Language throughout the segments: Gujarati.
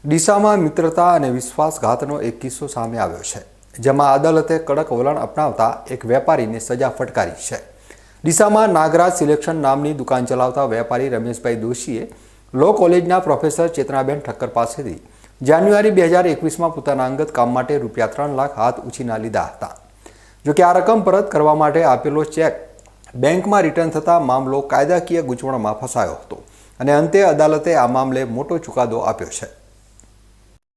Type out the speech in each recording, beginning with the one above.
ડીસામાં મિત્રતા અને વિશ્વાસઘાતનો એક કિસ્સો સામે આવ્યો છે, જેમાં અદાલતે કડક વલણ અપનાવતા એક વેપારીને સજા ફટકારી છે. ડીસામાં નાગરાજ સિલેક્શન નામની દુકાન ચલાવતા વેપારી રમેશભાઈ દોશીએ લો કોલેજના પ્રોફેસર ચેતનાબેન ઠક્કર પાસેથી જાન્યુઆરી 2021માં પોતાના અંગત કામ માટે રૂપિયા 3 લાખ હાથ ઉછીના લીધા હતા. જોકે આ રકમ પરત કરવા માટે આપેલો ચેક બેંકમાં રિટર્ન થતાં મામલો કાયદાકીય ગૂંચવણમાં ફસાયો હતો અને અંતે અદાલતે આ મામલે મોટો ચુકાદો આપ્યો છે.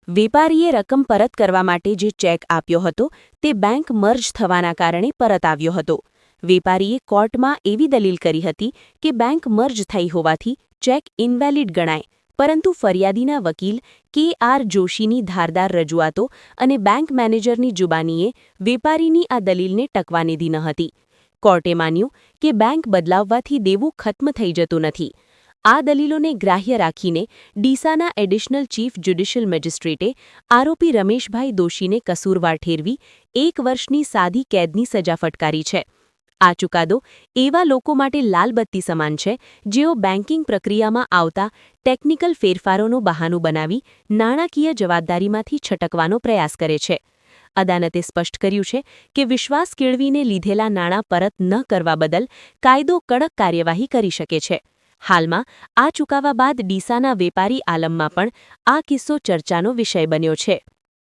વેપારીએ રકમ પરત કરવા માટે જે ચેક આપ્યો હતો તે બેંક મર્જ થવાના કારણે પરત આવ્યો હતો. વેપારીએ કોર્ટમાં એવી દલીલ કરી હતી કે બેંક મર્જ થઈ હોવાથી ચેક ઇનવેલિડ ગણાય, પરંતુ ફરિયાદીના વકીલ કે.આર. જોશીની ધારદાર રજૂઆતો અને બેંક મેનેજરની જુબાનીએ વેપારીની આ દલીલને ટકવા દીધી ન હતી. કોર્ટે માન્યું કે બેંક બદલાવવાથી દેવું ખત્મ થઈ જતું નથી. આ દલીલોને ગ્રાહ્ય રાખીને ડીસાના એડિશનલ ચીફ જ્યુડિશિયલ મેજિસ્ટ્રેટે આરોપી રમેશભાઈ દોશીને કસૂરવાર ઠેરવી 1 વર્ષની સાદી કેદની સજા ફટકારી છે. આ ચુકાદો એવા લોકો માટે લાલબત્તી સમાન છે જેઓ બેન્કિંગ પ્રક્રિયામાં આવતા ટેકનિકલ ફેરફારોનું બહાનું બનાવી નાણાકીય જવાબદારીમાંથી છટકવાનો પ્રયાસ કરે છે. અદાલતે સ્પષ્ટ કર્યું છે કે વિશ્વાસ કેળવીને લીધેલા નાણાં પરત ન કરવા બદલ કાયદો કડક કાર્યવાહી કરી શકે છે. હાલમાં આ ચુકાવા બાદ ડીસાના વેપારી આલમમાં પણ આ કિસ્સો ચર્ચાનો વિષય બન્યો છે.